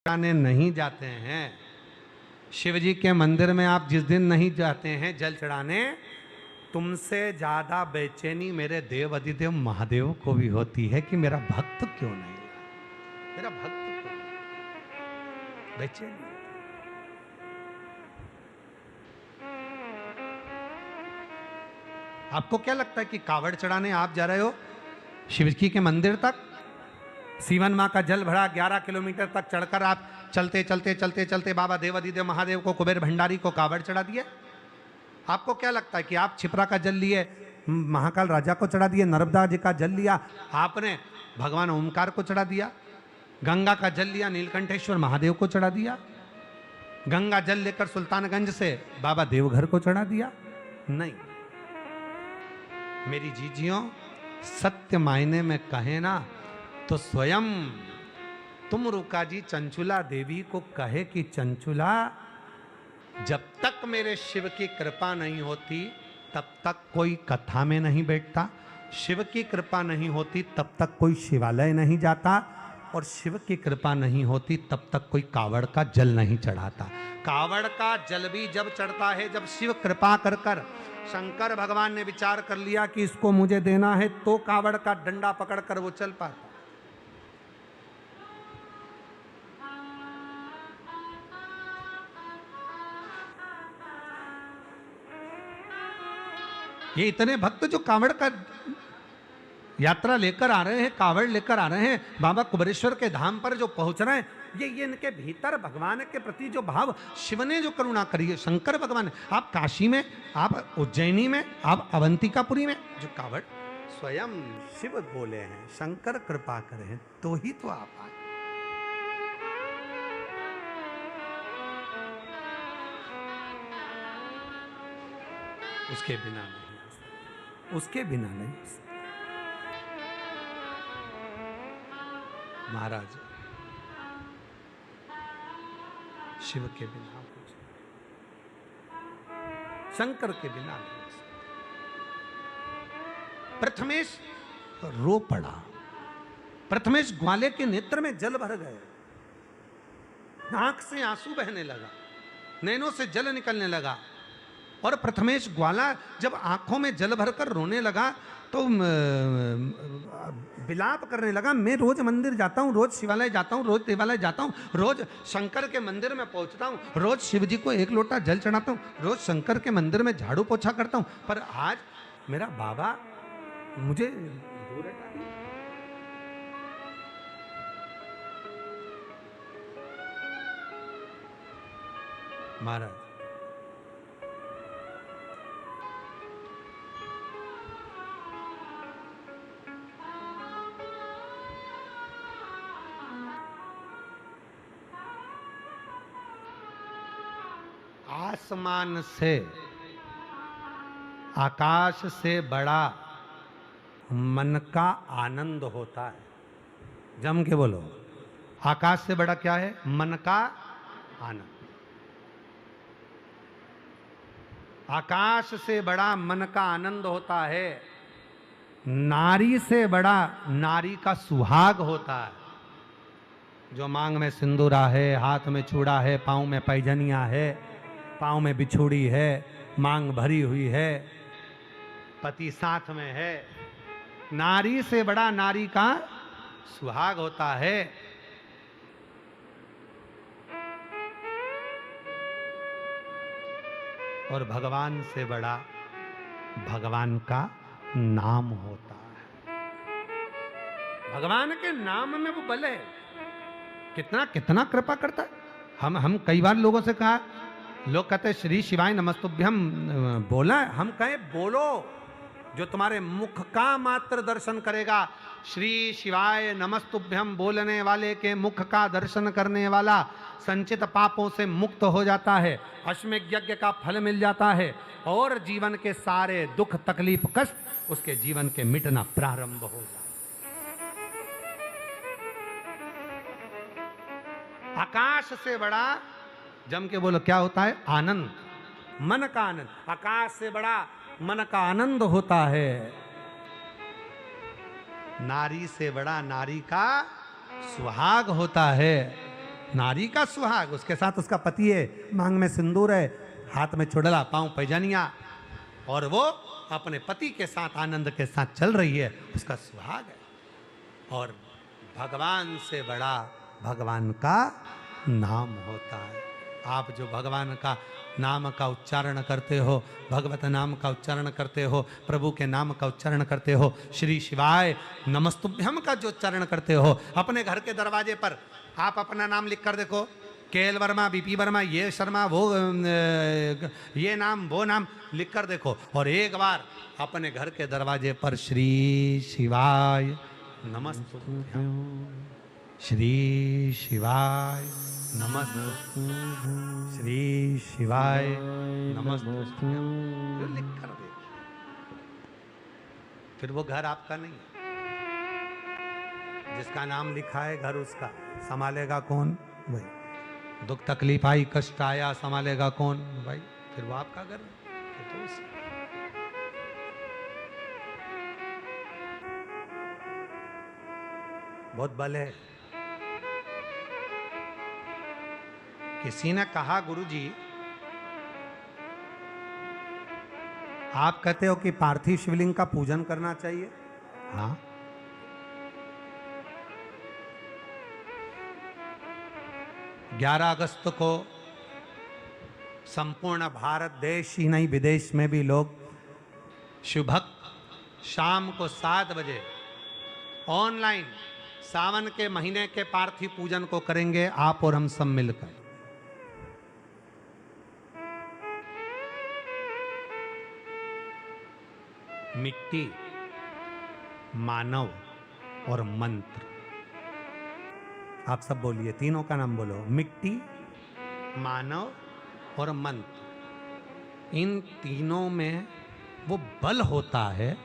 चढ़ाने नहीं जाते हैं, शिव जी के मंदिर में आप जिस दिन नहीं जाते हैं जल चढ़ाने, तुमसे ज्यादा बेचैनी मेरे देव अधिदेव महादेव को भी होती है कि मेरा भक्त क्यों नहीं, मेरा भक्त क्यों नहीं? बेचैनी। आपको क्या लगता है कि कावड़ चढ़ाने आप जा रहे हो शिव जी के मंदिर तक, सीवन माँ का जल भरा 11 किलोमीटर तक चढ़कर आप चलते चलते चलते चलते बाबा देव अधिदेव महादेव को, कुबेर भंडारी को कावड़ चढ़ा दिए? आपको क्या लगता है कि आप छिपरा का जल लिए, महाकाल राजा को चढ़ा दिए, नर्मदा जी का जल लिया आपने, भगवान ओमकार को चढ़ा दिया, गंगा का जल लिया नीलकंठेश्वर महादेव को चढ़ा दिया, गंगा जल लेकर सुल्तानगंज से बाबा देवघर को चढ़ा दिया? नहीं। मेरी जीजियों, सत्य मायने में कहे ना तो स्वयं तुम रुका जी चंचुला देवी को कहे कि चंचुला, जब तक मेरे शिव की कृपा नहीं होती तब तक कोई कथा में नहीं बैठता, शिव की कृपा नहीं होती तब तक कोई शिवालय नहीं जाता, और शिव की कृपा नहीं होती तब तक कोई कावड़ का जल नहीं चढ़ाता। कावड़ का जल भी जब चढ़ता है जब शिव कृपा कर कर, शंकर भगवान ने विचार कर लिया कि इसको मुझे देना है, तो कावड़ का डंडा पकड़कर वो चल पाता। ये इतने भक्त जो कावड़ का यात्रा लेकर आ रहे हैं, कावड़ लेकर आ रहे हैं, बाबा कुबेरेश्वर के धाम पर जो पहुंच रहे हैं, ये इनके भीतर भगवान के प्रति जो भाव, शिव ने जो करुणा करी है, शंकर भगवान। आप काशी में, आप उज्जैनी में, आप अवंतिकापुरी में जो कावड़ स्वयं शिव बोले हैं, शंकर कृपा करें तो ही तो आप आए। उसके बिना नहीं, उसके बिना नहीं। महाराज, शिव के बिना कुछ, शंकर के बिना नहीं। प्रथमेश रो पड़ा, प्रथमेश ग्वाले के नेत्र में जल भर गए, आंख से आंसू बहने लगा, नैनों से जल निकलने लगा, और प्रथमेश ग्वाला जब आंखों में जल भरकर रोने लगा तो विलाप करने लगा, मैं रोज मंदिर जाता हूँ, रोज शिवालय जाता हूँ, रोज देवालय जाता हूँ, रोज शंकर के मंदिर में पहुंचता हूँ, रोज शिव जी को 1 लोटा जल चढ़ाता हूँ, रोज शंकर के मंदिर में झाड़ू पोछा करता हूँ, पर आज मेरा बाबा मुझे दूर हटा दिया। महाराज, आसमान से, आकाश से बड़ा मन का आनंद होता है। जम के बोलो, आकाश से बड़ा क्या है? मन का आनंद। आकाश से बड़ा मन का आनंद होता है, नारी से बड़ा नारी का सुहाग होता है। जो मांग में सिंदूरा है, हाथ में चूड़ा है, पांव में पैजनिया है, पांव में बिछुड़ी है, मांग भरी हुई है, पति साथ में है, नारी से बड़ा नारी का सुहाग होता है। और भगवान से बड़ा भगवान का नाम होता है। भगवान के नाम में वो बल है, कितना कितना कृपा करता है। हम कई बार लोगों से कहा, लोग कहते श्री शिवाय नमस्तुभ्यम बोला, हम कहे बोलो, जो तुम्हारे मुख का मात्र दर्शन करेगा। श्री शिवाय नमस्तुभ्यम बोलने वाले के मुख का दर्शन करने वाला संचित पापों से मुक्त हो जाता है, अश्वमेध यज्ञ का फल मिल जाता है, और जीवन के सारे दुख तकलीफ कष्ट उसके जीवन के मिटना प्रारंभ हो जाता है। आकाश से बड़ा, जम के बोलो क्या होता है? आनंद, मन का आनंद। आकाश से बड़ा मन का आनंद होता है। नारी से बड़ा नारी का सुहाग होता है। नारी का सुहाग, उसके साथ उसका पति है, मांग में सिंदूर है, हाथ में चुड़ला, पांव पैजानिया, और वो अपने पति के साथ आनंद के साथ चल रही है, उसका सुहाग है। और भगवान से बड़ा भगवान का नाम होता है। आप जो भगवान का नाम का उच्चारण करते हो, भगवत नाम का उच्चारण करते हो, प्रभु के नाम का उच्चारण करते हो, श्री शिवाय नमस्तुभ्यम का जो उच्चारण करते हो, अपने घर के दरवाजे पर आप अपना नाम लिख कर देखो, केएल वर्मा, बीपी वर्मा, ये शर्मा, वो ये नाम वो नाम लिख कर देखो, और एक बार अपने घर के दरवाजे पर श्री शिवाय नमस्तुभ्यम, श्री शिवाय नमस्तुभ्यम, श्री शिवाय नमस्तुभ्यम, जो लिख कर दे, फिर वो घर आपका नहीं है। जिसका नाम लिखा है घर उसका, संभालेगा कौन? वही। दुख तकलीफ आई, कष्ट आया, संभालेगा कौन? भाई, फिर वो आपका घर है, तो उसका। बहुत बल है। किसी ने कहा, गुरुजी आप कहते हो कि पार्थिव शिवलिंग का पूजन करना चाहिए। हाँ, 11 अगस्त को संपूर्ण भारत देश ही नहीं, विदेश में भी लोग शुभक शाम को 7 बजे ऑनलाइन सावन के महीने के पार्थिव पूजन को करेंगे, आप और हम सब मिलकर। मिट्टी, मानव और मंत्र, आप सब बोलिए, तीनों का नाम बोलो। मिट्टी, मानव और मंत्र, इन तीनों में वो बल होता है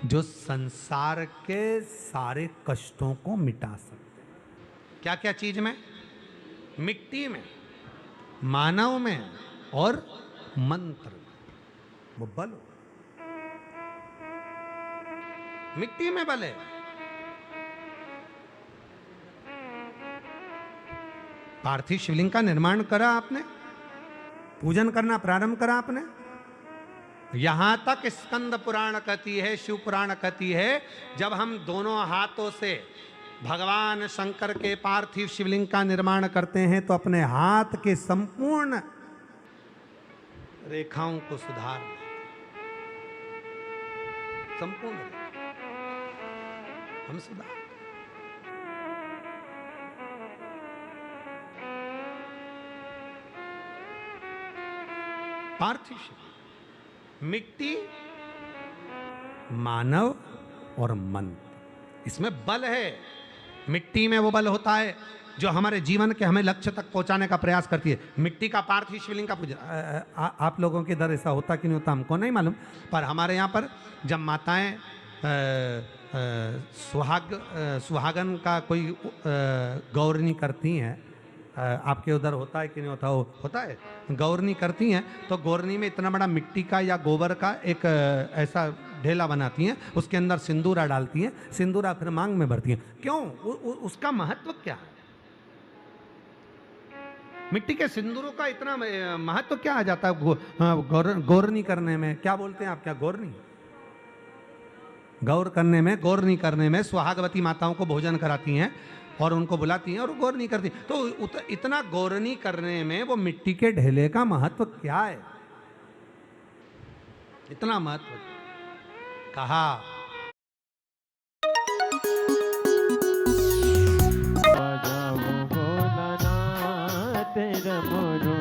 जो संसार के सारे कष्टों को मिटा सकते हैं। क्या क्या चीज में? मिट्टी में, मानव में और मंत्र में वो बल हो। मिट्टी में बल है। पार्थिव शिवलिंग का निर्माण करा आपने, पूजन करना प्रारंभ करा आपने। यहां तक स्कंद पुराण कहती है, शिव पुराण कहती है, जब हम दोनों हाथों से भगवान शंकर के पार्थिव शिवलिंग का निर्माण करते हैं तो अपने हाथ के संपूर्ण रेखाओं को सुधार, संपूर्ण हम सुधार। पार्थिव शिवलिंग, मिट्टी, मानव और मंत्र, इसमें बल है। मिट्टी में वो बल होता है जो हमारे जीवन के हमें लक्ष्य तक पहुंचाने का प्रयास करती है। मिट्टी का पार्थिव शिवलिंग का पूजन, आप लोगों के इधर ऐसा होता कि नहीं होता हमको नहीं मालूम, पर हमारे यहाँ पर जब माताएं सुहागन का कोई गौरनी करती हैं, आपके उधर होता है कि नहीं होता? होता है, गौरनी करती हैं तो गौरनी में इतना बड़ा मिट्टी का या गोबर का एक ऐसा ढेला बनाती हैं, उसके अंदर सिंदूरा डालती हैं, सिंदूरा फिर मांग में भरती हैं। क्यों? उसका महत्व क्या है? मिट्टी के सिंदूरों का इतना महत्व क्या आ जाता है गौरनी करने में? क्या बोलते हैं आप? क्या गौरनी? गौर करने में, गौरनी करने में सुहागवती माताओं को भोजन कराती हैं और उनको बुलाती हैं और गौरनी करती हैं। तो इतना गौरनी करने में वो मिट्टी के ढेले का महत्व क्या है? इतना महत्व कहा। तेरा मोरो